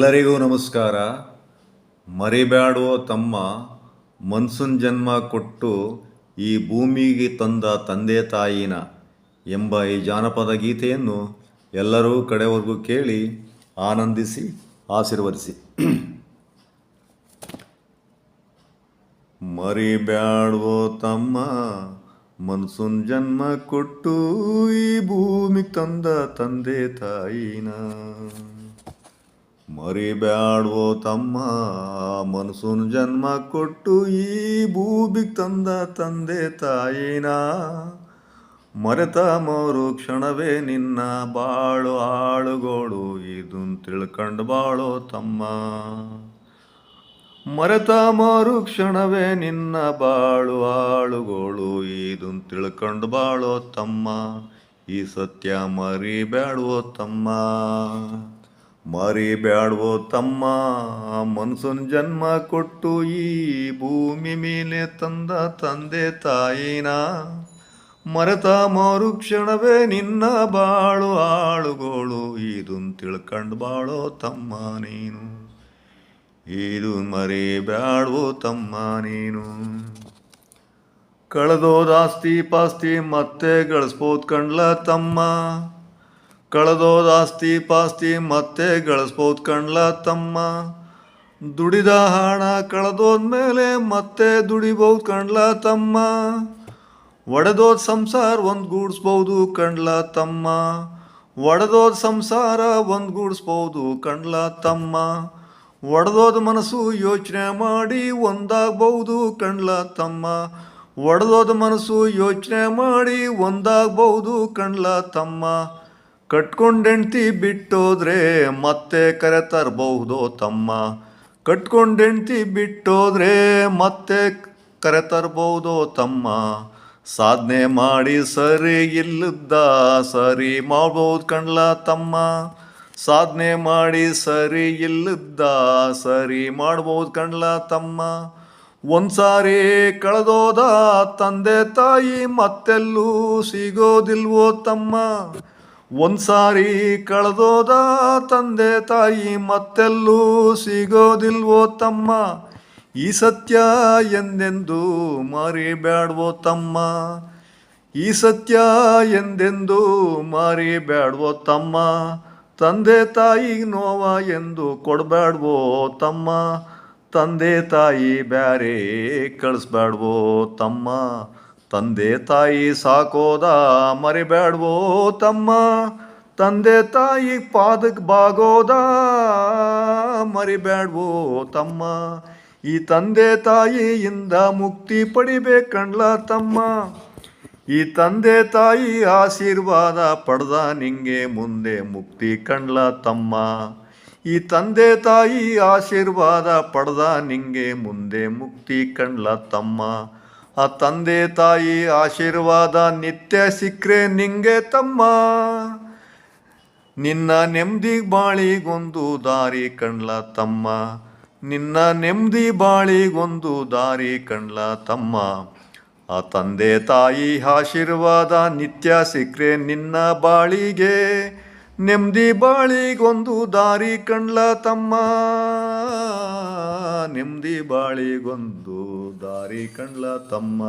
ಎಲ್ಲರಿಗೂ ನಮಸ್ಕಾರ. ಮರಿಬ್ಯಾಡೋ ತಮ್ಮ, ಮನ್ಸೂನ್ ಜನ್ಮ ಕೊಟ್ಟು ಈ ಭೂಮಿಗೆ ತಂದ ತಂದೆ ತಾಯಿನ ಎಂಬ ಈ ಜಾನಪದ ಗೀತೆಯನ್ನು ಎಲ್ಲರೂ ಕಡೆವರೆಗೂ ಕೇಳಿ ಆನಂದಿಸಿ ಆಶೀರ್ವದಿಸಿ. ಮರಿಬ್ಯಾಡೋ ತಮ್ಮ, ಮನ್ಸೂನ್ ಜನ್ಮ ಕೊಟ್ಟು ಈ ಭೂಮಿಗೆ ತಂದ ತಂದೆ ತಾಯಿನ. ಮರಿಬ್ಯಾಡೋ ತಮ್ಮ, ಮನ್ಸೂನ್ ಜನ್ಮ ಕೊಟ್ಟು ಈ ಭೂಮಿಗೆ ತಂದ ತಂದೆ ತಾಯಿನ. ಮರೆತ ಮರು ಕ್ಷಣವೇ ನಿನ್ನ ಬಾಳು ಆಳುಗೋಳು, ಇದನ್ ತಿಳ್ಕಂಡು ಬಾಳೋ ತಮ್ಮ. ಮರೆತ ಮರು ಕ್ಷಣವೇ ನಿನ್ನ ಬಾಳು ಆಳುಗೋಳು, ಇದನ್ ತಿಳ್ಕಂಡು ಬಾಳೋ ತಮ್ಮ. ಈ ಸತ್ಯ ಮರಿಬ್ಯಾಡೋ ತಮ್ಮ. ಮರಿಬ್ಯಾಡೋ ತಮ್ಮ, ಮನ್ಸೂನ್ ಜನ್ಮ ಕೊಟ್ಟು ಈ ಭೂಮಿ ಮೇಲೆ ತಂದ ತಂದೆ ತಾಯಿನ. ಮರೆತ ಮರು ಕ್ಷಣವೇ ನಿನ್ನ ಬಾಳು ಆಳುಗೋಳು, ಇದನ್ ತಿಳ್ಕಂಡು ಬಾಳೋ ತಮ್ಮ ನೀನು. ಇದು ಮರಿಬ್ಯಾಡೋ ತಮ್ಮ ನೀನು. ಕಳೆದೋದಾಸ್ತಿ ಪಾಸ್ತಿ ಮತ್ತೆ ಗಳಿಸ್ಬೋದ್ ಕಣ್ಲ ತಮ್ಮ. ಕಳೆದೋದಾಸ್ತಿ ಪಾಸ್ತಿ ಮತ್ತೆ ಗಳಿಸ್ಬೋದ್ ಕಣ್ಲ ತಮ್ಮ. ದುಡಿದ ಹಣ ಕಳೆದೋದ್ಮೇಲೆ ಮತ್ತೆ ದುಡಿಬಹುದು ಕಣ್ಲ ತಮ್ಮ. ಒಡೆದೋದ್ ಸಂಸಾರ ಒಂದ್ಗೂಡಿಸ್ಬೋದು ಕಣ್ಲ ತಮ್ಮ. ಒಡೆದೋದ್ ಸಂಸಾರ ಒಂದ್ಗೂಡಿಸ್ಬೋದು ಕಣ್ಲ ತಮ್ಮ. ಒಡೆದೋದ್ ಮನಸ್ಸು ಯೋಚನೆ ಮಾಡಿ ಒಂದಾಗ್ಬಹುದು ಕಣ್ಲ ತಮ್ಮ. ಒಡೆದೋದ್ ಮನಸ್ಸು ಯೋಚನೆ ಮಾಡಿ ಒಂದಾಗ್ಬಹುದು ಕಣ್ಲ ತಮ್ಮ. ಕಟ್ಕೊಂಡೆಂಡ್ತಿ ಬಿಟ್ಟೋದ್ರೆ ಮತ್ತೆ ಕರೆ ತರಬಹುದೋ ತಮ್ಮ. ಕಟ್ಕೊಂಡೆಂಡ್ತಿ ಬಿಟ್ಟೋದ್ರೆ ಮತ್ತೆ ಕರೆ ತರಬಹುದೋ ತಮ್ಮ. ಸಾಧನೆ ಮಾಡಿ ಸರಿ ಇಲ್ಲದ ಸರಿ ಮಾಡ್ಬೋದು ಕಣ್ಲ ತಮ್ಮ. ಸಾಧನೆ ಮಾಡಿ ಸರಿ ಇಲ್ಲದ ಸರಿ ಮಾಡ್ಬೋದು ಕಣ್ಲ ತಮ್ಮ. ಒಂದ್ಸಾರಿ ಕಳೆದೋದ ತಂದೆ ತಾಯಿ ಮತ್ತೆಲ್ಲೂ ಸಿಗೋದಿಲ್ವೋ ತಮ್ಮ. ಒಂದ್ಸಾರಿ ಕಳೆದೋದ ತಂದೆ ತಾಯಿ ಮತ್ತೆಲ್ಲೂ ಸಿಗೋದಿಲ್ವೋ ತಮ್ಮ. ಈ ಸತ್ಯ ಎಂದೆಂದು ಮರಿಬ್ಯಾಡೋ ತಮ್ಮ. ಈ ಸತ್ಯ ಎಂದೆಂದು ಮರಿಬ್ಯಾಡೋ ತಮ್ಮ. ತಂದೆ ತಾಯಿಗೆ ನೋವ ಎಂದು ಕೊಡಬ್ಯಾಡೋ ತಮ್ಮ. ತಂದೆ ತಾಯಿ ಬ್ಯಾರೆ ಕಳಿಸ್ಬ್ಯಾಡೋ ತಮ್ಮ. ತಂದೆ ತಾಯಿ ಸಾಕೋದ ಮರಿಬ್ಯಾಡೋ ತಮ್ಮ. ತಂದೆ ತಾಯಿ ಪಾದಕ್ಕೆ ಬಾಗೋದ ಮರಿಬ್ಯಾಡೋ ತಮ್ಮ. ಈ ತಂದೆ ತಾಯಿಯಿಂದ ಮುಕ್ತಿ ಪಡಿಬೇಕಣ್ಲ ತಮ್ಮ. ಈ ತಂದೆ ತಾಯಿ ಆಶೀರ್ವಾದ ಪಡೆದ ನಿಂಗೆ ಮುಂದೆ ಮುಕ್ತಿ ಕಣ್ಲ ತಮ್ಮ. ಈ ತಂದೆ ತಾಯಿ ಆಶೀರ್ವಾದ ಪಡೆದ ನಿಂಗೆ ಮುಂದೆ ಮುಕ್ತಿ ಕಣ್ಲ ತಮ್ಮ. ಆ ತಂದೆ ತಾಯಿ ಆಶೀರ್ವಾದ ನಿತ್ಯ ಸಿಕ್ರೆ ನಿಂಗೆ ತಮ್ಮ. ನಿನ್ನ ನೆಮ್ಮದಿ ಬಾಳಿಗೊಂದು ದಾರಿ ಕಣ್ಲ ತಮ್ಮ. ನಿನ್ನ ನೆಮ್ಮದಿ ಬಾಳಿಗೊಂದು ದಾರಿ ಕಣ್ಲ ತಮ್ಮ. ಆ ತಂದೆ ತಾಯಿ ಆಶೀರ್ವಾದ ನಿತ್ಯ ಸಿಕ್ರೆ ನಿನ್ನ ಬಾಳಿಗೆ ನೆಮ್ಮದಿ ಬಾಳಿಗೊಂದು ದಾರಿ ಕಣ್ಲ ತಮ್ಮ. ನೆಮ್ಮದಿ ಬಾಳಿಗೊಂದು ದಾರಿ ಕಣ್ಲ ತಮ್ಮ.